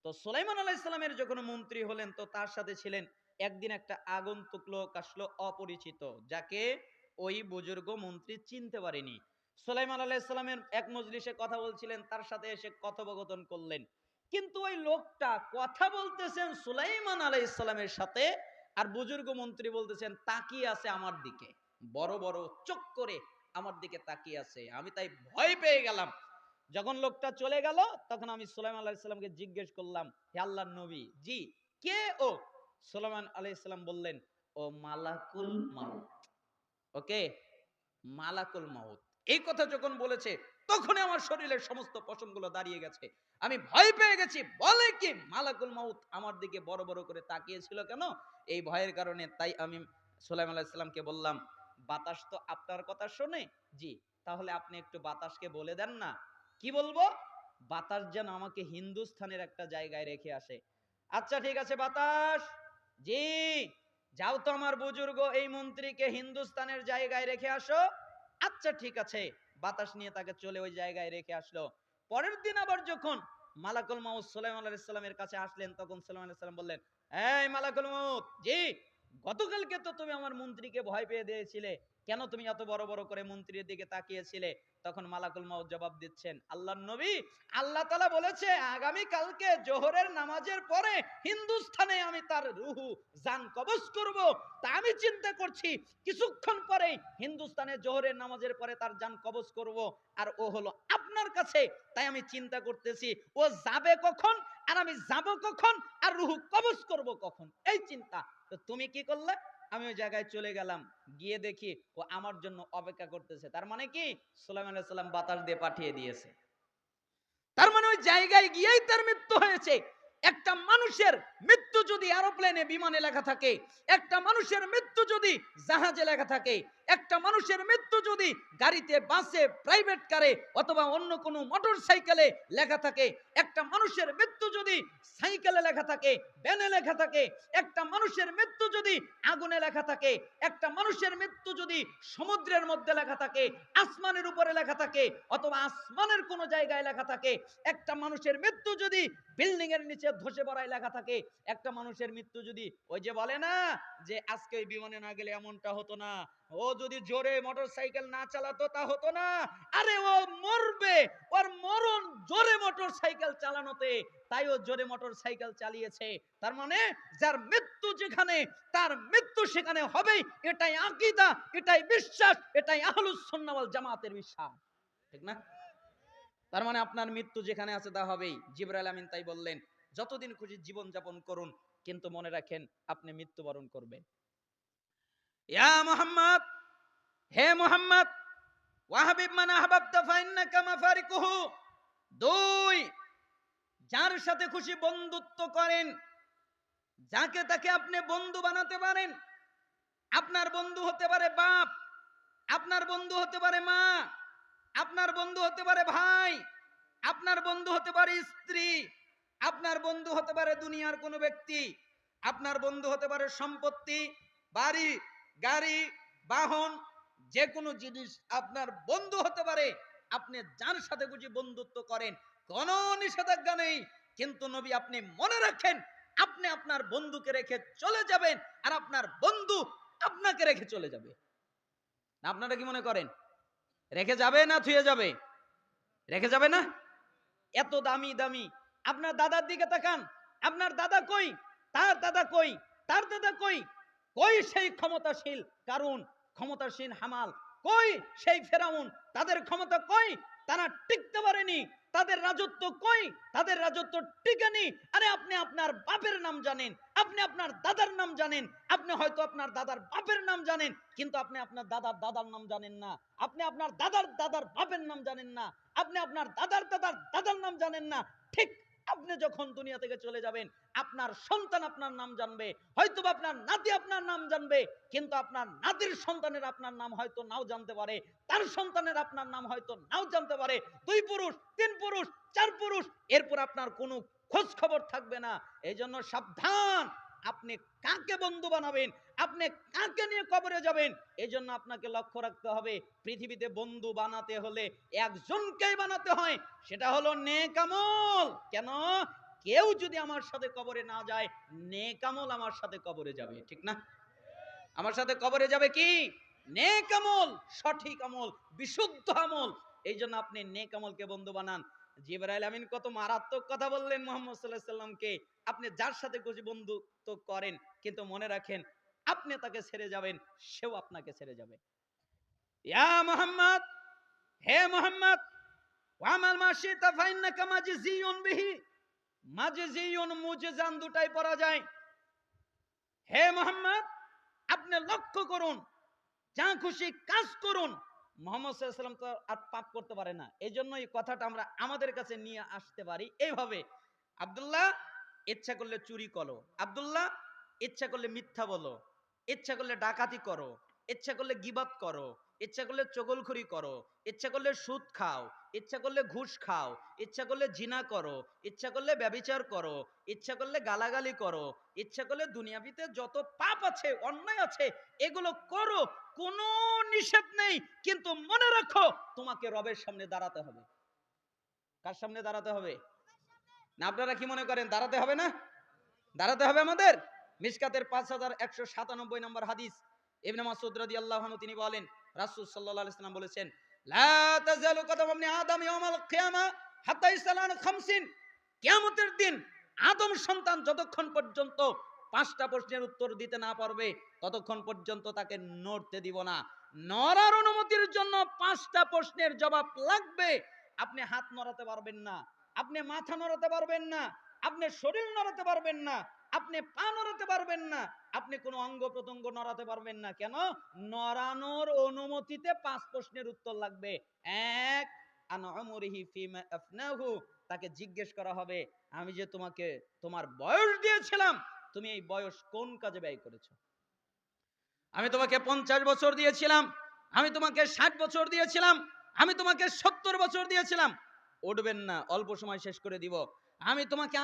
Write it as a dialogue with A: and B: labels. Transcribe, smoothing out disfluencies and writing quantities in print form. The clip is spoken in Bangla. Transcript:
A: তো সুলাইমান আলাইহিস সালামের যখন মন্ত্রী হলেন, তো তার সাথে ছিলেন একদিন একটা আগন্তুক লোক আসলো, অপরিচিত, যাকে ওই বুজুর্গ মন্ত্রী চিনতে পারেনি। সুলাইমান আলাইহিস সালামের এক মজলিসে কথা বলছিলেন, তার সাথে এসে কথোপকথন করলেন। কিন্তু ওই লোকটা কথা বলতেছেন সুলাইমান আলাইহিস সালামের সাথে, আর বুজুর্গ মন্ত্রী বলতেছেন তাকিয়ে আছে আমার দিকে, বড় বড় চোখ করে আমার দিকে তাকিয়ে আছে। আমি তাই ভয় পেয়ে গেলাম। যখন লোকটা চলে গেল, তখন আমি সুলাইমান আলাইহিস সালামকে জিজ্ঞেস করলাম, হে আল্লাহর নবী, জি কে ও? সুলাইমান আলাইহিস সালাম বললেন, ও মালাকুল মাউত। ওকে, মালাকুল মাউত। এই কথা যখন বলেছে, তখনই আমার শরীরের সমস্ত পশমগুলো দাঁড়িয়ে গেছে। আমি ভয় পেয়ে গেছি। বলে কি মালাকুল মাউত আমার দিকে বড় বড় করে তাকিয়েছিল কেন? এই ভয়ের কারণে। তাই আমি সুলাইমান আলাইহিস সালামকে বললাম, বাতাস তো আপনার কথা শোনে। জি, তাহলে আপনি একটু বাতাসকে বলে দেন না। কি বলবো? বাতাস যেন আমাকে হিন্দুস্থানের একটা জায়গায় রেখে আসে। আচ্ছা ঠিক আছে বাতাস, জি যাও তো আমার বুজুর্গ এই মন্ত্রীকে হিন্দুস্তানের জায়গায় রেখে আসো। আচ্ছা ঠিক আছে, বাতাস নিয়ে তাকে চলে ওই জায়গায় রেখে আসলো। পরের দিন আবার যখন মালাকুল মাউত সুলাইমান আলাইহিস সালামের কাছে আসলেন, তখন সুলাইমান আলাইহিস সালাম বললেন, এই মালাকুল মাউত, জি গতকালকে তো তুমি আমার মন্ত্রীকে ভয় পেয়ে দিয়েছিলে, কেন তুমি এত বড় বড় করে মন্ত্রীর দিকে তাকিয়েছিলে? তখন মালাকুল মাউত জবাব দিচ্ছেন, আল্লাহর নবী, আল্লাহ তাআলা বলেছে আগামী কালকে জোহরের নামাজের পরে হিন্দুস্থানে আমি তার রুহু জান কবজ করব। তা আমি চিন্তা করছি কিছুক্ষণ পরেই হিন্দুস্তানে জোহরের নামাজের পরে তার জান কবজ করব, আর ও হলো আপনার কাছে। তাই আমি চিন্তা করতেছি ও যাবে কখন, আর আমি যাব কখন, আর রুহু কবজ করব কখন, এই চিন্তা। তো তুমি কি করলে? আমি ওই জায়গায় চলে গেলাম, গিয়ে দেখি ও আমার জন্য অপেক্ষা করতেছে। তার মানে কি সুলাইমান আলাইহিস সালাম বাতাস দিয়ে পাঠিয়ে দিয়েছে। তার মানে ওই জায়গায় গিয়েই তার মৃত্যু হয়েছে। একটা মানুষের মৃত্যু যদি এরোপ্লেনে বিমানে লেখা থাকে, একটা মানুষের মৃত্যু যদি জাহাজে লেখা থাকে, একটা মানুষের মৃত্যু যদি গাড়িতে, বাসে, প্রাইভেট কারে অথবা অন্য কোনো মোটর সাইকেলে লেখা থাকে, একটা মানুষের মৃত্যু যদি সাইকেলে লেখা থাকে, ভ্যানে লেখা থাকে, একটা মানুষের মৃত্যু যদি আগুনে লেখা থাকে, একটা মানুষের মৃত্যু যদি সমুদ্রের মধ্যে লেখা থাকে, আসমানের উপরে লেখা থাকে, অথবা আসমানের কোনো জায়গায় লেখা থাকে, একটা মানুষের মৃত্যু যদি বিল্ডিং এর নিচে ধসে পড়ায় লেখা থাকে, একটা মানুষের মৃত্যু যদি ওই যে বলে না যে আজকে বিমানে না গেলে এমনটা হতো না, ও যদি জোরে মোটর সাইকেল না চালাতো তা হতো না, আরে ও মরবে, ওর মরণ জোরে মোটর সাইকেল চালানোতে, তাই ও জোরে মোটর সাইকেল চালিয়েছে। তার মানে যার মৃত্যু যেখানে, তার মৃত্যু সেখানে হবেই, এটাই আকীদা, এটাই বিশ্বাস, এটাই আহলুস সুন্নাহ ওয়াল জামাতের বিশ্বাস, ঠিক না? তার মানে আপনার মৃত্যু যেখানে আছে তা হবেই। জিবরাইল আমিন তাই বললেন, যতদিন খুশি জীবন যাপন করুন, কিন্তু মনে রাখেন আপনি মৃত্যুবরণ করবেন। ইয়া মুহাম্মদ, হে মুহাম্মদ, ওয়াহাবিব মান আহবাবতা ফাইন্নাকা মাফারিকুহু। দুই, যার সাথে খুশি বন্ধুত্ব করেন, যাকে তাকে আপনি বন্ধু বানাতে পারেন। আপনার বন্ধু হতে পারে বাপ, আপনার বন্ধু হতে পারে মা, আপনার বন্ধু হতে পারে ভাই, আপনার বন্ধু হতে পারে স্ত্রী, আপনার বন্ধু হতে পারে দুনিয়ার কোনো ব্যক্তি, আপনার বন্ধু হতে পারে সম্পত্তি, বাড়ি, গাড়ি, বাহন, যে কোনো জিনিস আপনার বন্ধু হতে পারে। আপনি যার সাথে খুশি বন্ধুত্ব করেন, কোনো নিষেধাজ্ঞা নেই। কিন্তু নবী আপনি মনে রাখেন, আপনি আপনার বন্ধুকে রেখে চলে যাবেন, আর আপনার বন্ধু আপনাকে রেখে চলে যাবে। আপনারা কি মনে করেন রেখে যাবে না থুয়ে যাবে? রেখে যাবে না? এত দামি দামি, আপনার দাদার দিকে তাকান, আপনার দাদা কই, তার দাদা কই, তার দাদা কই, কই সেই ক্ষমতাশীল কারুন, ক্ষমতাসীন হামাল, কই সেই ফেরাউন, তাদের ক্ষমতা কই? তারা টিকতে পারেনি। তাদের রাজত্ব কই? তাদের রাজত্ব টিকেনি। আরে আপনি আপনার বাপের নাম জানেন, আপনি আপনার দাদার নাম জানেন, আপনি হয়তো আপনার দাদার বাপের নাম জানেন, কিন্তু আপনি আপনার দাদার দাদার নাম জানেন না, আপনি আপনার দাদার দাদার বাপের নাম জানেন না, আপনি আপনার দাদার দাদার দাদার নাম জানেন না। ঠিক আপনি যখন দুনিয়া থেকে চলে যাবেন, আপনার সন্তান আপনার নাম জানবে, হয়তো আপনার নাতি আপনার নাম জানবে, কিন্তু আপনার নাতির সন্তানের আপনার নাম হয়তো নাও জানতে পারে, তার সন্তানের আপনার নাম হয়তো নাও জানতে পারে। 2 পুরুষ, 3 পুরুষ, 4 পুরুষ, এরপর আপনার কোনো খোঁজ খবর থাকবে না। এই জন্য সাবধান, আপনি কাকে বন্ধু বানাবেন, আপনি কাকে নিয়ে কবরে যাবেন, এই জন্য আপনাকে লক্ষ্য রাখতে হবে। পৃথিবীতে বন্ধু বানাতে হলে একজনকেই বানাতে হয়, সেটা হলো নেক আমল। কেন? কেউ যদি আমার সাথে কবরে না যায়, নেক আমল আমার সাথে কবরে যাবে, ঠিক না? আমার সাথে কবরে যাবে কি? নেক আমল, সঠিক আমল, বিশুদ্ধ আমল। এই জন্য আপনি নেক আমলকে বন্ধু বানান। জিবরাইল আমিন কত মারাত্মক কথা বললেন মুহাম্মদ সাল্লাল্লাহু আলাইহি সাল্লামকে, আপনি যার সাথে খুশি বন্ধুত্ব করেন, কিন্তু মনে রাখেন আপনি তাকে ছেড়ে যাবেন, সেও আপনাকে ছেড়ে যাবে। ইয়া মুহাম্মদ, হে মুহাম্মদ, ওয়ামাল মাশিতা ফাইন্নাকা মাজজিউন বিহি। মাজজিউন মুজজান দুটাই পড়া যায়। হে মুহাম্মদ, আপনি লক্ষ্য করুন, যা খুশি কাজ করুন। মুহাম্মদ সাল্লাল্লাহু আলাইহি ওয়াসাল্লাম তো আর পাপ করতে পারে না, এই জন্য এই কথাটা আমরা আমাদের কাছে নিয়ে আসতে পারি এইভাবে। আব্দুল্লাহ, ইচ্ছা করলে চুরি করো, আব্দুল্লাহ ইচ্ছা করলে মিথ্যা বলো, ইচ্ছা করলে ডাকাতি করো, ইচ্ছা করলে গীবত করো, ইচ্ছা করলে চগলখড়ি করো, ইচ্ছা করলে সুদ খাও, ইচ্ছা করলে ঘুষ খাও, ইচ্ছা করলে জিনা করো, ইচ্ছা করলে ব্যভিচার করো, ইচ্ছা করলে গালাগালি করো, ইচ্ছা করলে দুনিয়াবিতে যত পাপ আছে, অন্যায় আছে, এগুলো করো, কোনো নিষেধ নেই। কিন্তু মনে রাখো তোমাকে রবের সামনে দাঁড়াতে হবে। কার সামনে দাঁড়াতে হবে? না আপনারা কি মনে করেন দাঁড়াতে হবে না? দাঁড়াতে হবে আমাদের। মিশকাতের 5197 নম্বর হাদিস, ইবনে মাসউদ রাদিয়াল্লাহু আনহু তিনি বলেন, রাসূল সাল্লাল্লাহু আলাইহি ওয়াসাল্লাম বলেছেন, লা তাযালু কদম ইবনে আদম ইয়াউমাল কিয়ামা হাত্তা ইসআলান 50। কিয়ামতের দিন আদম সন্তান যতক্ষণ পর্যন্ত 5টা প্রশ্নের উত্তর দিতে না পারবে, ততক্ষণ পর্যন্ত তাকে নড়তে দিব না। নড়ার অনুমতির জন্য 5টা প্রশ্নের জবাব লাগবে। আপনি হাত নড়াতে পারবেন না, আপনি মাথা নড়াতে পারবেন না, আপনি শরীর নড়াতে পারবেন না, আপনি পা নড়াতে পারবেন না, আপনি কোনো অঙ্গ প্রত্যঙ্গ নড়াতে পারবেন না। কেন? নড়ানোর অনুমতিতে 5 প্রশ্নের উত্তর লাগবে। এক, আন উমরিহি ফিমা আফনাহু, তাকে জিজ্ঞেস করা হবে, আমি যে তোমাকে তোমার বয়স দিয়েছিলাম, তুমি এই বয়স কোন কাজে ব্যয় করেছো? আমি তোমাকে 50 বছর দিয়েছিলাম, আমি তোমাকে 60 বছর দিয়েছিলাম, আমি তোমাকে 70 বছর দিয়েছিলাম। উঠবেন না, অল্প সময় শেষ করে দিব। আমি তোমাকে